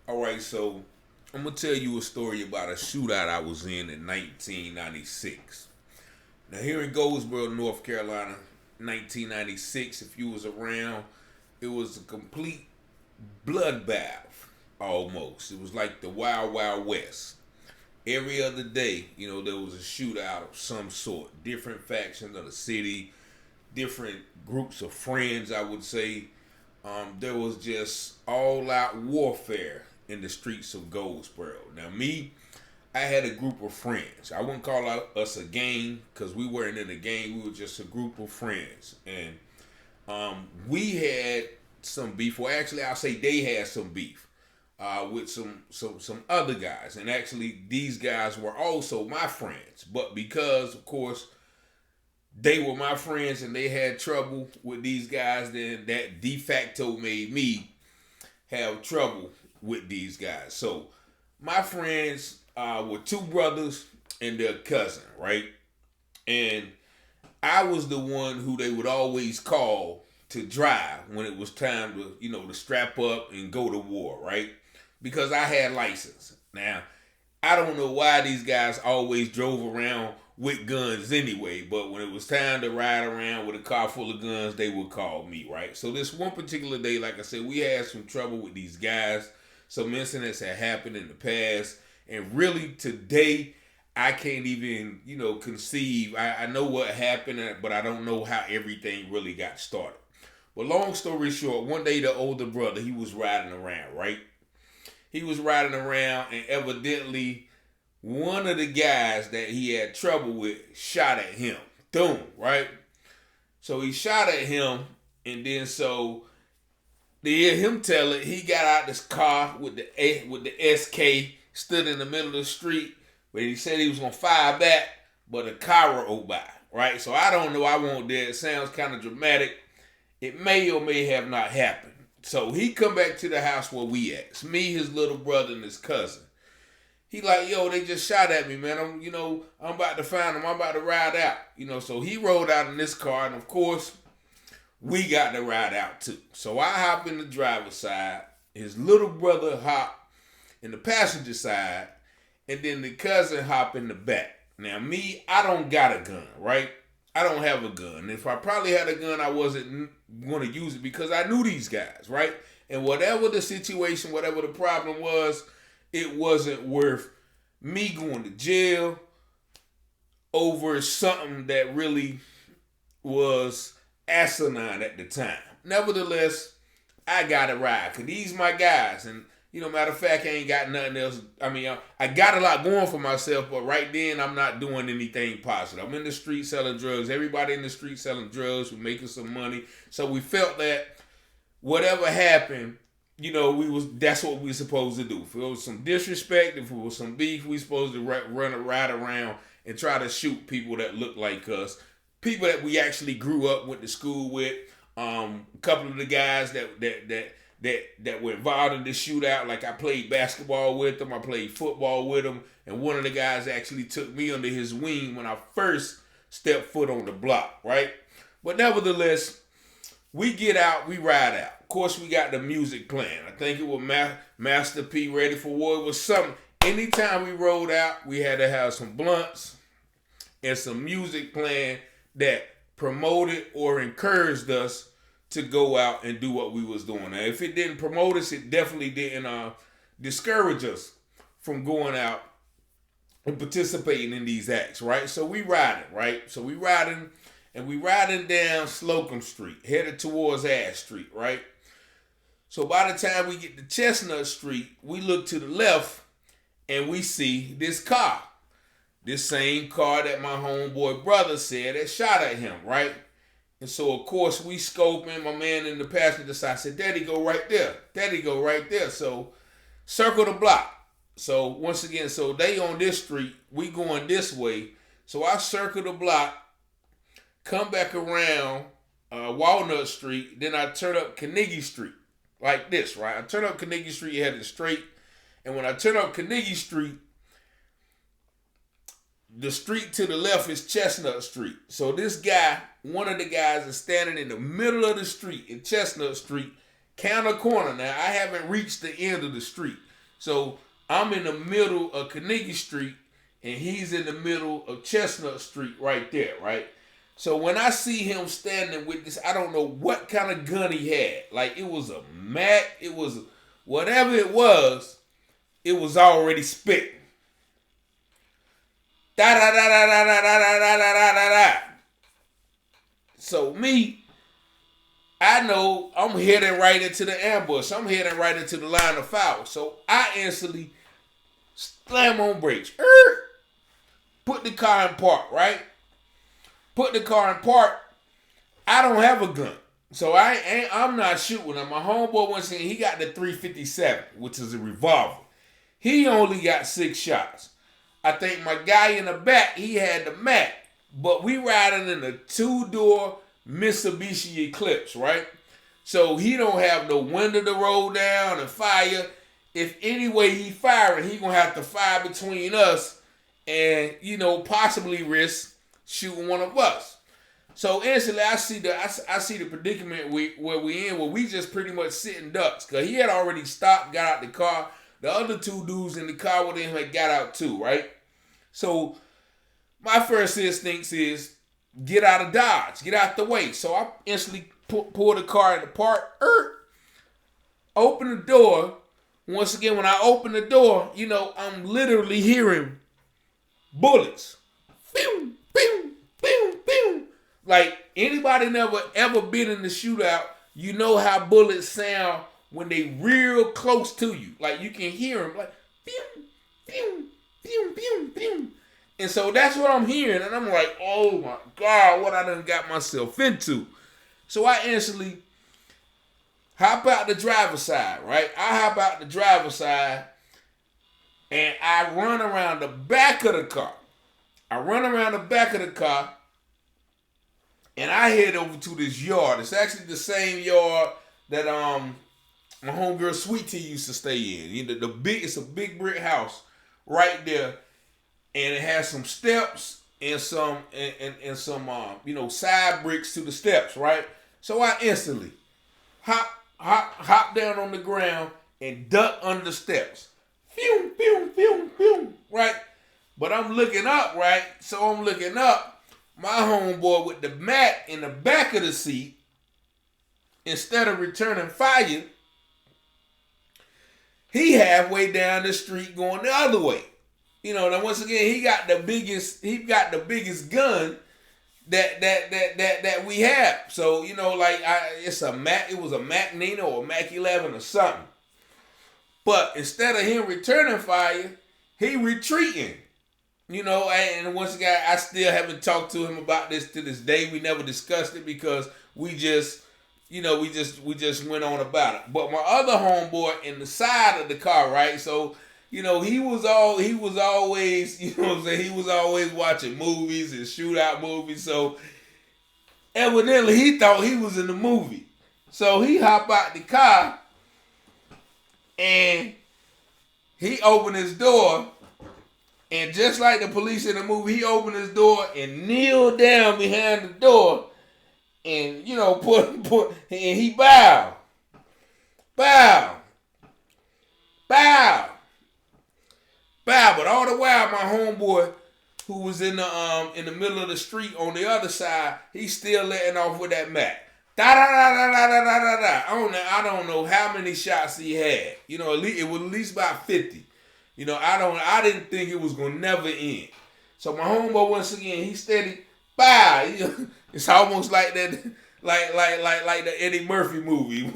All right, so I'm gonna tell you a story about a shootout I was in 1996. Now here in Goldsboro, North Carolina, 1996. If you was around, it was a complete bloodbath almost. It was like the Wild Wild West. Every other day, there was a shootout of some sort. Different factions of the city, different groups of friends, I would say. There was just all out warfare in the streets of Goldsboro. Now, me, I had a group of friends. I wouldn't call us a gang because we weren't in a gang. We were just a group of friends. And we had some beef. Well, actually, I'll say they had some beef with some other guys. And actually, these guys were also my friends. But because, of course, they were my friends and they had trouble with these guys, then that de facto made me have trouble with these guys. So my friends were two brothers and their cousin, right? And I was the one who they would always call to drive when it was time to strap up and go to war, right? Because I had license. Now, I don't know why these guys always drove around with guns anyway, but when it was time to ride around with a car full of guns, they would call me, right? So this one particular day, like I said, we had some trouble with these guys. Some incidents had happened in the past, and really today, I can't even, conceive. I know what happened, but I don't know how everything really got started. But long story short, one day the older brother, he was riding around, right? He was riding around, and evidently one of the guys that he had trouble with shot at him. Boom, right? So he shot at him, and then so to hear him tell it, he got out this car with the SK, stood in the middle of the street, but he said he was gonna fire back, but a car rolled by, right? So I don't know. I won't dare. It sounds kind of dramatic. It may or may have not happened. So he come back to the house where we at. It's me, his little brother, and his cousin. He like, yo, they just shot at me, man. I'm about to find them. I'm about to ride out. So he rode out in this car, and of course, we got to ride out too. So I hop in the driver's side. His little brother hop in the passenger side, and then the cousin hop in the back. Now me, I don't got a gun, right? I don't have a gun. If I probably had a gun, I wasn't going to use it because I knew these guys, right? And whatever the situation, whatever the problem was, it wasn't worth me going to jail over something that really was asinine at the time. Nevertheless, I got to ride because these my guys. And, matter of fact, I ain't got nothing else. I got a lot going for myself, but right then I'm not doing anything positive. I'm in the street selling drugs. Everybody in the street selling drugs. We're making some money. So we felt that whatever happened, that's what we supposed to do. If it was some disrespect, if it was some beef, we supposed to ride around and try to shoot people that look like us, people that we actually grew up, went to school with. A couple of the guys that were involved in this shootout, like I played basketball with them, I played football with them, and one of the guys actually took me under his wing when I first stepped foot on the block, right? But nevertheless, we get out, we ride out. Of course, we got the music playing. I think it was Master P, Ready for War. It was something. Anytime we rode out, we had to have some blunts and some music playing that promoted or encouraged us to go out and do what we was doing. Now, if it didn't promote us, it definitely didn't discourage us from going out and participating in these acts, right? So we riding, right? So we riding, and we riding down Slocum Street, headed towards Ash Street, right? So by the time we get to Chestnut Street, we look to the left, and we see this car. This same car that my homeboy brother said that shot at him, right? And so, of course, we scoping. My man in the passenger side said, Daddy, go right there. Daddy, go right there. So, circle the block. So, once again, so they on this street. We going this way. So, I circle the block, come back around Walnut Street. Then I turn up Kornegay Street. Like this, right? I turn up Kornegay Street, headed straight. And when I turn up Kornegay Street, the street to the left is Chestnut Street. So this guy, one of the guys is standing in the middle of the street in Chestnut Street, counter corner. Now, I haven't reached the end of the street. So I'm in the middle of Kornegay Street, and he's in the middle of Chestnut Street right there, right? So when I see him standing with this, I don't know what kind of gun he had. Like, it was a Mac, it was whatever it was already spit. Da da da da da da da da da da da. So me, I know I'm heading right into the ambush. I'm heading right into the line of fire. So I instantly slam on brakes. Put the car in park, right? Put the car in park. I don't have a gun. So I'm not shooting him. My homeboy once again, he got the 357, which is a revolver. He only got 6 shots. I think my guy in the back, he had the Mac. But we riding in a 2-door Mitsubishi Eclipse, right? So he don't have no window to roll down and fire. If any way he firing, he gonna have to fire between us and, possibly risk shooting one of us. So instantly I see the predicament where we in, where we just pretty much sitting ducks. Cause he had already stopped, got out the car. The other 2 dudes in the car with him had got out too, right? So my first instinct is get out of Dodge, get out the way. So I instantly pull the car in the park, open the door. Once again, when I open the door, I'm literally hearing bullets. Pew, pew, pew, pew. Like, anybody never ever been in the shootout, you know how bullets sound when they real close to you. Like, you can hear them like, pew, pew, pew, pew, pew. And so that's what I'm hearing. And I'm like, oh my God, what I done got myself into. So I instantly hop out the driver's side, right? I hop out the driver's side and I run around the back of the car. And I head over to this yard. It's actually the same yard that my homegirl Sweet Tea used to stay in. It's a big brick house right there. And it has some steps and some side bricks to the steps, right? So I instantly hop down on the ground and duck under the steps. Phew, phew, phew, phew, right? But I'm looking up, right? So I'm looking up. My homeboy with the Mac in the back of the seat, instead of returning fire, he halfway down the street going the other way. Now once again, he got the biggest gun that we have. So, it's a Mac, it was a Mac Nino or Mac 11 or something. But instead of him returning fire, he retreating. And once again, I still haven't talked to him about this to this day. We never discussed it because we just went on about it. But my other homeboy in the side of the car, right? So, he was always, he was always watching movies and shootout movies. So evidently he thought he was in the movie. So he hopped out the car and he opened his door. And just like the police in the movie, he opened his door and kneeled down behind the door and, and he bowed. But all the while, my homeboy, who was in the middle of the street on the other side, he's still letting off with that Mac. Da da da da da da da da. I don't know how many shots he had. It was at least about 50. I didn't think it was gonna never end. So my homeboy once again, he steady, bow. It's almost like that, like the Eddie Murphy movie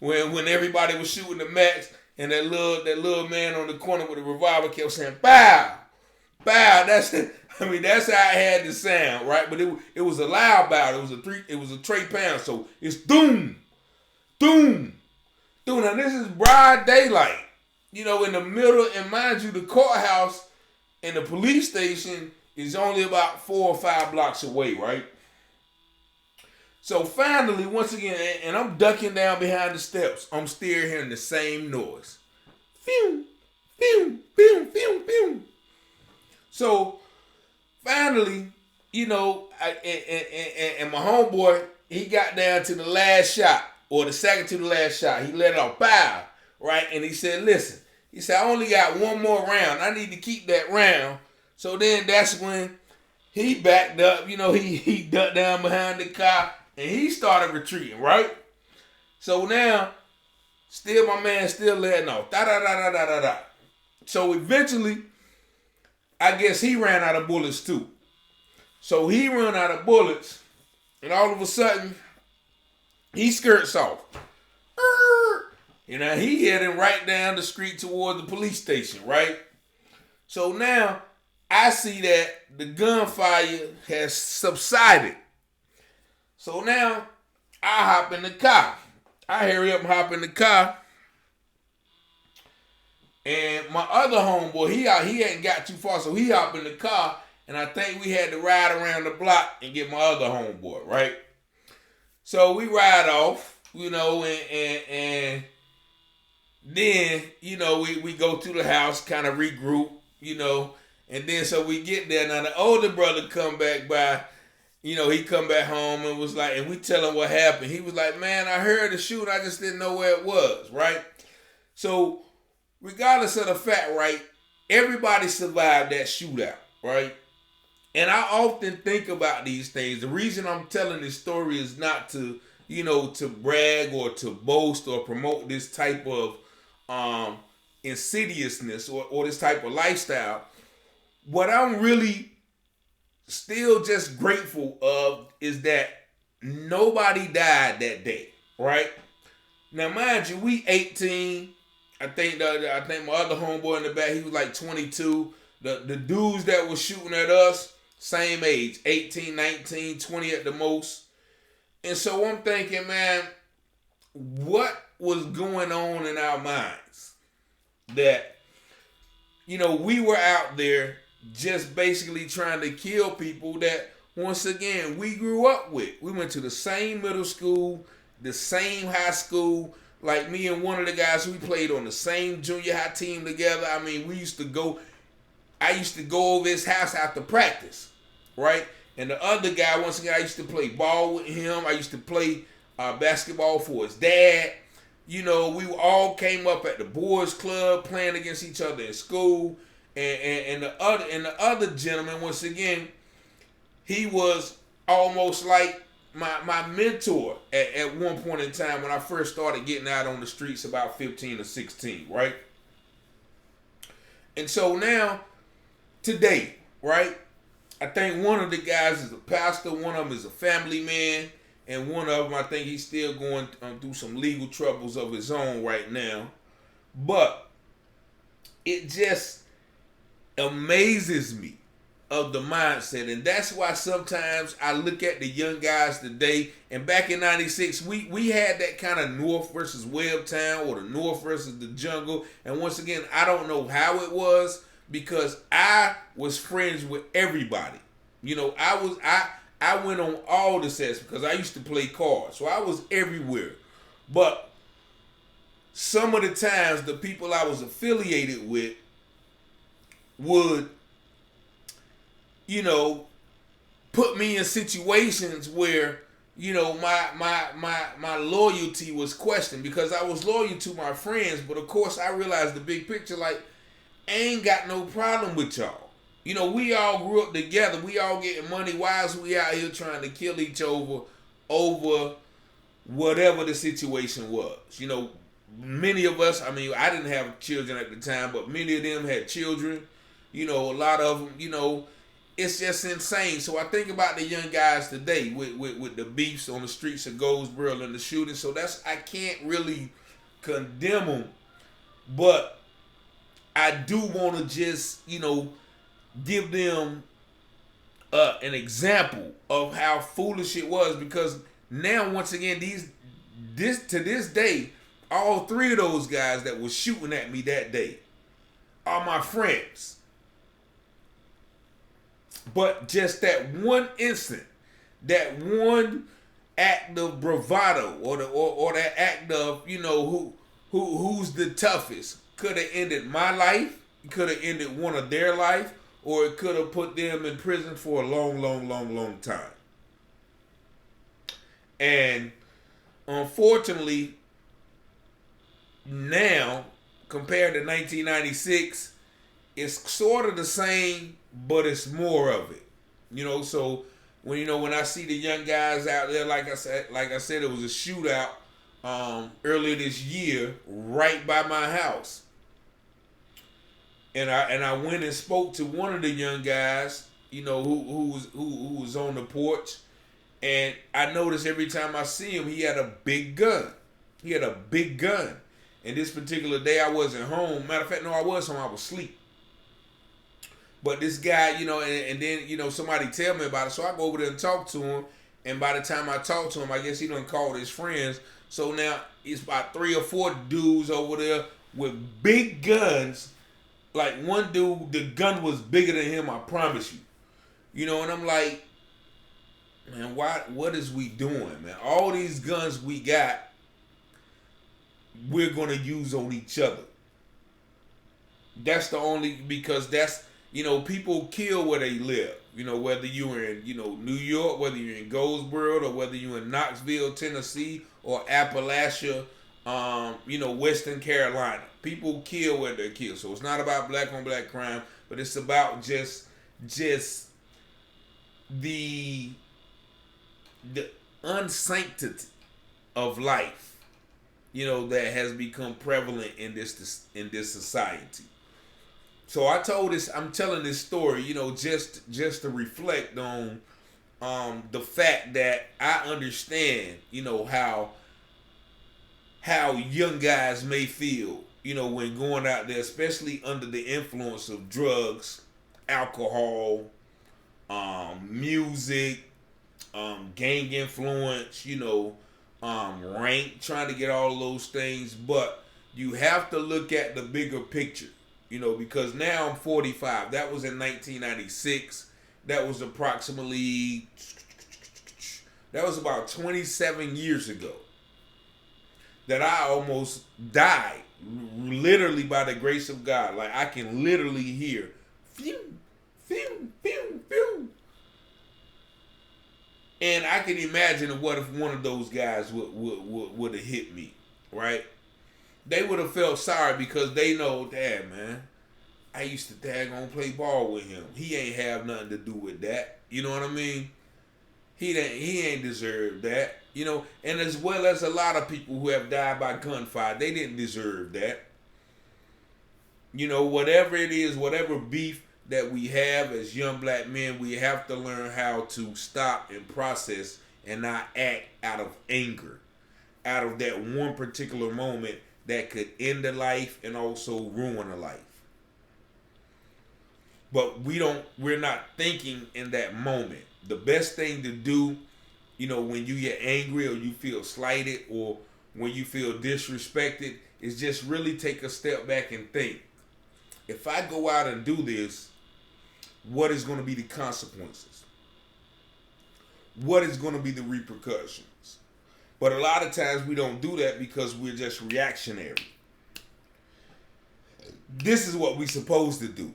when everybody was shooting the Max and that little man on the corner with the revolver kept saying bow, bow. That's how it had to sound, right? But it was a loud bow. It was a 3 pound. So it's doom, doom, doom. Now this is broad daylight. In the middle, and mind you, the courthouse and the police station is only about 4 or 5 blocks away, right? So finally, once again, and I'm ducking down behind the steps, I'm still hearing the same noise. Phew, phew, phew, phew, phew. So finally, and my homeboy, he got down to the last shot, or the second to the last shot. He let it off, bow. Right? And he said, listen, He said, I only got one more round. I need to keep that round. So then that's when he backed up. He ducked down behind the car and he started retreating, right? So now, still my man still letting off. Da da da da da da da. So eventually, I guess he ran out of bullets too. So he run out of bullets, and all of a sudden, he skirts off. He heading right down the street toward the police station, right? So now, I see that the gunfire has subsided. So now, I hop in the car. I hurry up and hop in the car. And my other homeboy, he hadn't got too far, so he hopped in the car. And I think we had to ride around the block and get my other homeboy, right? So we ride off, and then, we go to the house, kind of regroup, and then so we get there. Now the older brother come back by, he come back home and was like, and we tell him what happened. He was like, man, I heard the shooting, I just didn't know where it was, right? So regardless of the fact, right, everybody survived that shootout, right? And I often think about these things. The reason I'm telling this story is not to, to brag or to boast or promote this type of insidiousness or this type of lifestyle. What I'm really still just grateful of is that nobody died that day, right? Now, mind you, we 18. I think my other homeboy in the back, he was like 22. The dudes that was shooting at us, same age, 18, 19, 20 at the most. And so I'm thinking, man, what was going on in our minds that, we were out there just basically trying to kill people that, once again, we grew up with. We went to the same middle school, the same high school. Like me and one of the guys, we played on the same junior high team together. I mean, I used to go over his house after practice, right? And the other guy, once again, I used to play ball with him. I used to play basketball for his dad. We all came up at the boys club playing against each other in school. And the other gentleman, once again, he was almost like my mentor at one point in time when I first started getting out on the streets about 15 or 16, right? And so now, today, right, I think one of the guys is a pastor, one of them is a family man, and one of them, I think he's still going through some legal troubles of his own right now. But it just amazes me of the mindset, and that's why sometimes I look at the young guys today. And back in '96, we had that kind of North versus Web Town, or the North versus the jungle. And once again, I don't know how it was, because I was friends with everybody. I went on all the sets because I used to play cards, so I was everywhere. But some of the times, the people I was affiliated with would, put me in situations where, my loyalty was questioned, because I was loyal to my friends. But of course, I realized the big picture, like, I ain't got no problem with y'all. We all grew up together. We all getting money. Why is we out here trying to kill each other over whatever the situation was? Many of us, I didn't have children at the time, but many of them had children. A lot of them, it's just insane. So I think about the young guys today with the beefs on the streets of Goldsboro and the shooting. So I can't really condemn them, but I do want to just, give them an example of how foolish it was. Because now, once again, to this day, all three of those guys that were shooting at me that day are my friends. But just that one instant, that one act of bravado, or that act of, who's the toughest, could have ended my life, could have ended one of their life, or it could have put them in prison for a long, long, long, long time. And unfortunately, now, compared to 1996, it's sort of the same, but it's more of it. So when I see the young guys out there, like I said, it was a shootout earlier this year right by my house. And I went and spoke to one of the young guys, who was on the porch, and I noticed every time I see him, he had a big gun. And this particular day, I wasn't home. Matter of fact, no, I was home. I was asleep. But this guy, and then somebody tell me about it, so I go over there and talk to him. And by the time I talk to him, I guess he done called his friends. So now it's about 3 or 4 dudes over there with big guns. Like one dude, the gun was bigger than him, I promise you. And I'm like, man, what is we doing, man? All these guns we got, we're going to use on each other. That's the only, because that's, people kill where they live. Whether you're in, New York, whether you're in Goldsboro, or whether you're in Knoxville, Tennessee, or Appalachia, Western Carolina. People kill where they kill. So it's not about black on black crime, but it's about just the unsanctity of life, that has become prevalent in this society. So I'm telling this story, just to reflect on the fact that I understand, how young guys may feel, when going out there, especially under the influence of drugs, alcohol, music, gang influence, rank, trying to get all of those things. But you have to look at the bigger picture, because now I'm 45. That was in 1996. That was about 27 years ago that I almost died, literally by the grace of God. Like I can literally hear, phew, phew, phew, phew. And I can imagine what if one of those guys would have hit me, right? They would have felt sorry because they know, damn, man, I used to daggone play ball with him. He ain't have nothing to do with that. You know what I mean? He ain't deserved that. And as well as a lot of people who have died by gunfire, they didn't deserve that. Whatever it is, whatever beef that we have as young black men, we have to learn how to stop and process and not act out of anger, out of that one particular moment that could end a life and also ruin a life. But we're not thinking in that moment. The best thing to do, when you get angry or you feel slighted or when you feel disrespected, is just really take a step back and think, if I go out and do this, what is going to be the consequences? What is going to be the repercussions? But a lot of times we don't do that because we're just reactionary. This is what we're supposed to do.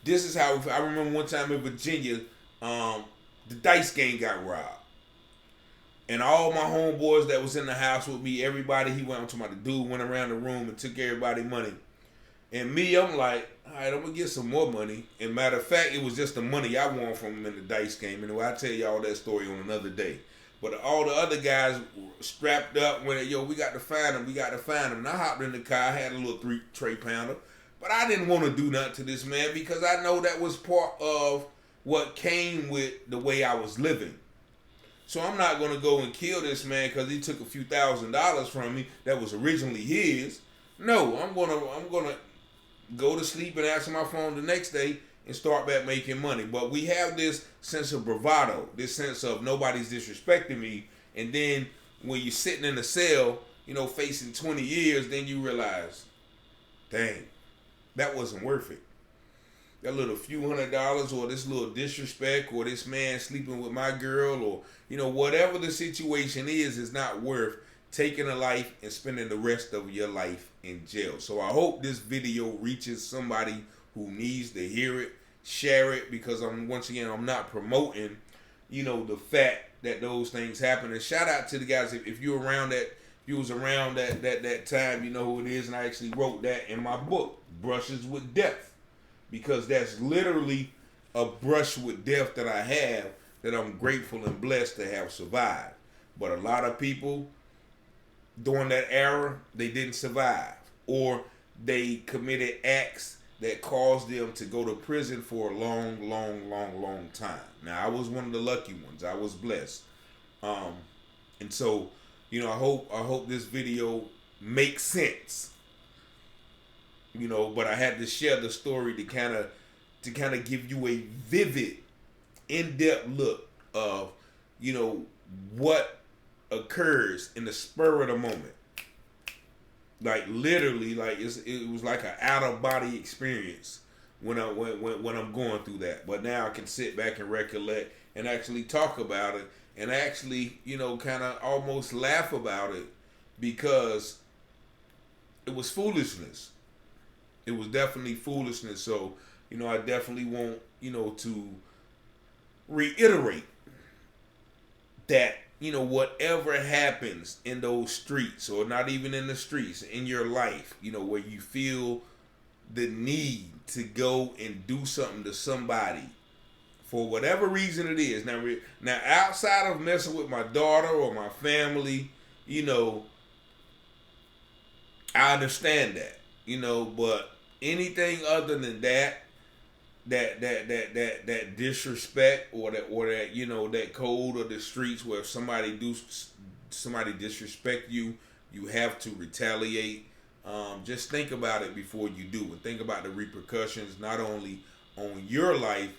This is how, I remember one time in Virginia, the dice game got robbed. And all my homeboys that was in the house with me, everybody, the dude went around the room and took everybody's money. And me, I'm like, all right, I'm going to get some more money. And matter of fact, it was just the money I won from him in the dice game. Anyway, I'll tell y'all that story on another day. But all the other guys strapped up, went, we got to find him. And I hopped in the car. I had a little 3 pounder. But I didn't want to do nothing to this man because I know that was part of what came with the way I was living. So I'm not going to go and kill this man because he took a few $1,000s from me that was originally his. No, I'm gonna go to sleep and answer my phone the next day and start back making money. But we have this sense of bravado, this sense of nobody's disrespecting me. And then when you're sitting in a cell, facing 20 years, then you realize, dang, that wasn't worth it. That little few $100s or this little disrespect or this man sleeping with my girl or, whatever the situation is not worth taking a life and spending the rest of your life in jail. So I hope this video reaches somebody who needs to hear it, share it, because I'm not promoting, the fact that those things happen. And shout out to the guys, if you're around you was around that time, you know who it is, and I actually wrote that in my book, Brushes with Death, because that's literally a brush with death that I have that I'm grateful and blessed to have survived. But a lot of people during that era, they didn't survive, or they committed acts that caused them to go to prison for a long time. Now, I was one of the lucky ones. I was blessed. And so, you know, I hope this video makes sense. You know, but I had to share the story to kind of give you a vivid, in-depth look of, you know, what occurs in the spur of the moment. Like literally, like it was like an out of body experience when I'm going through that. But now I can sit back and recollect and actually talk about it and actually, you know, kind of almost laugh about it, because it was foolishness. It was definitely foolishness. So, you know, I definitely want, you know, to reiterate that, you know, whatever happens in those streets, or not even in the streets, in your life, you know, where you feel the need to go and do something to somebody for whatever reason it is. Now outside of messing with my daughter or my family, you know, I understand that, you know, but anything other than that disrespect, or that you know, that code of the streets where if somebody disrespect you, you have to retaliate. Just think about it before you do, and think about the repercussions, not only on your life,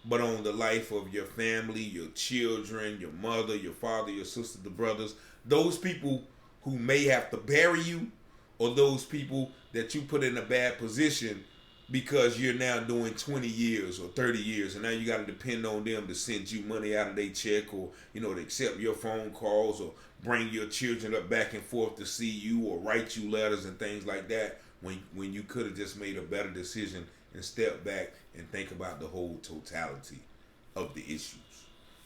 but on the life of your family, your children, your mother, your father, your sister, the brothers, those people who may have to bury you, or those people that you put in a bad position because you're now doing 20 years or 30 years, and now you got to depend on them to send you money out of their check, or, you know, to accept your phone calls, or bring your children up back and forth to see you, or write you letters and things like that, when you could have just made a better decision and stepped back and think about the whole totality of the issues.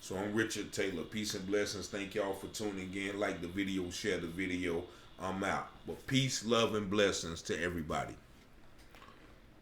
So I'm Richard Taylor. Peace and blessings. Thank y'all for tuning in. Like the video, share the video. I'm out. But peace, love, and blessings to everybody.